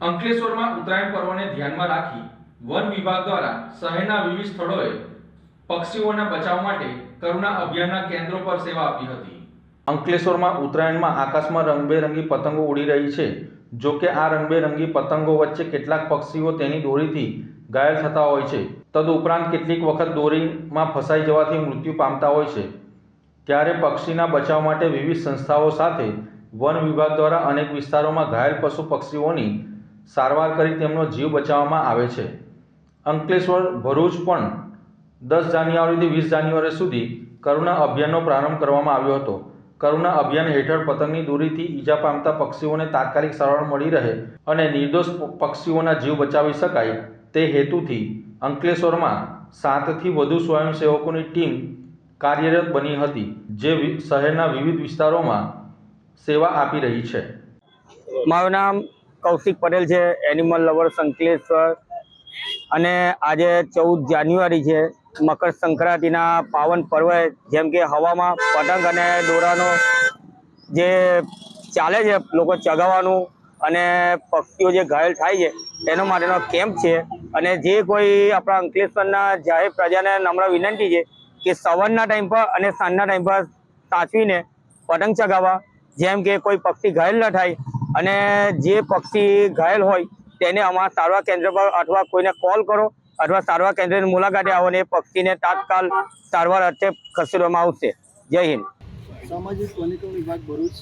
અંકલેશ્વરમાં ઉત્તરાયણ પર્વને ધ્યાનમાં રાખી વન વિભાગ દ્વારા શહેરના વિવિધ સ્થળોએ પક્ષીઓના બચાવ માટે કરુણા અભિયાનના કેન્દ્રો પર સેવા આપી હતી। અંકલેશ્વરમાં ઉત્તરાયણમાં આકાશમાં રંગબેરંગી પતંગો ઉડી રહી છે। જો કે આ રંગબેરંગી પતંગો વચ્ચે કેટલાક પક્ષીઓ તેની દોરીથી ઘાયલ થતા હોય છે। તદુપરાંત કેટલીક વખત દોરીમાં ફસાઈ જવાથી મૃત્યુ પામતા હોય છે। ત્યારે પક્ષીના બચાવ માટે વિવિધ સંસ્થાઓ સાથે વન વિભાગ દ્વારા અનેક વિસ્તારોમાં ઘાયલ પશુ પક્ષીઓની સારવાર કરી તેમનો જીવ બચાવવામાં આવે છે। અંકલેશ્વર ભરૂચ પણ 10 જાન્યુઆરીથી 20 જાન્યુઆરી સુધી કરુણા અભિયાનનો પ્રારંભ કરવામાં આવ્યો હતો। કરુણા અભિયાન હેઠળ પતંગની દોરીથી ઈજા પામતા પક્ષીઓને તાત્કાલિક સારવાર મળી રહે અને નિર્દોષ પક્ષીઓના જીવ બચાવી શકાય તે હેતુથી અંકલેશ્વરમાં 7 થી વધુ સ્વયંસેવકોની ટીમ કાર્યરત બની હતી, જે શહેરના વિવિધ વિસ્તારોમાં સેવા આપી રહી છે। મારું નામ કૌશિક પટેલ છે, એનિમલ લવર્સ અંકલેશ્વર। અને આજે 14 જાન્યુઆરી છે, મકર સંક્રાંતિના પાવન પર્વે જેમ કે હવામાં પતંગ અને દોરાનો જે ચાલે છે, લોકો ચગાવવાનું અને પક્ષીઓ જે ઘાયલ થાય છે એનો માટેનો કેમ્પ છે। અને જે કોઈ આપણા અંકલેશ્વરના જાહેર પ્રજાને નમ્ર વિનંતી છે કે સવારના ટાઈમ પર અને સાંજના ટાઈમ પર સાચવીને પતંગ ચગાવવા, જેમ કે કોઈ પક્ષી ઘાયલ ન થાય। અને જે પક્ષી ઘાયલ હોય તેને અમારા સારવાર કેન્દ્ર પર અથવા કોઈને કોલ કરો અથવા સારવાર કેન્દ્રની મુલાકાતે આવો અને એ પક્ષીને તાત્કાલ સારવાર અર્થે ખસેડવામાં આવશે। જય હિન્દ। સામાજિક વનીકરણ વિભાગ ભરૂચ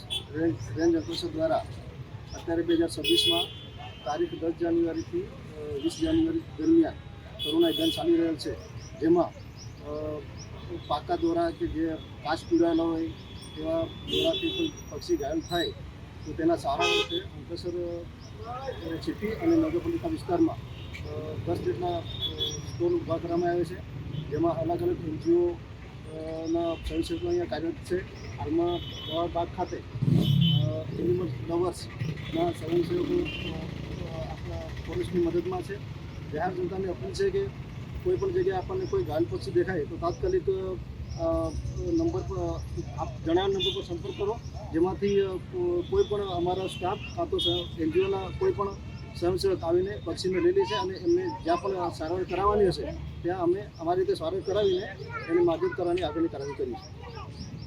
રેન્જ ઓફિસર દ્વારા અત્યારે 2026માં તારીખ 10 જાન્યુઆરીથી 20 જાન્યુઆરી દરમિયાન કરુણા અભિયાન ચાલી રહેલ છે, જેમાં પાકા દોરા કે જે કાચ પીડાયેલા હોય એવા દોરાથી કોઈ પક્ષી ઘાયલ થાય તો તેના સારા રીતે અંકલેશ્વર સિટી અને નગરપાલિકા વિસ્તારમાં 10 જેટલા સ્ટોલ ઊભા કરવામાં આવે છે, જેમાં અલગ અલગ NGOના સ્વયંસેવકો અહીંયા કાર્યરત છે। હાલમાં દવાબાગ ખાતે એનિમલ લવર્સના સ્વયંસેવકો આપણા પોલીસની મદદમાં છે। જાહેર જનતાને અપીલ છે કે કોઈ પણ જગ્યાએ આપણને કોઈ ઘાયલ પક્ષી દેખાય તો તાત્કાલિક નંબર પર જણાવેલ નંબર પર સંપર્ક કરો, જેમાંથી કોઈ પણ અમારા સ્ટાફ કાં તો NGOના કોઈ પણ સ્વયંસેવક આવીને પક્ષીને લઈ લે છે અને એમને જ્યાં પણ સારવાર કરાવવાની હશે ત્યાં અમે અમારી રીતે સારવાર કરાવીને એની માગણી કરવાની આગળની કાર્યવાહી કરી છે।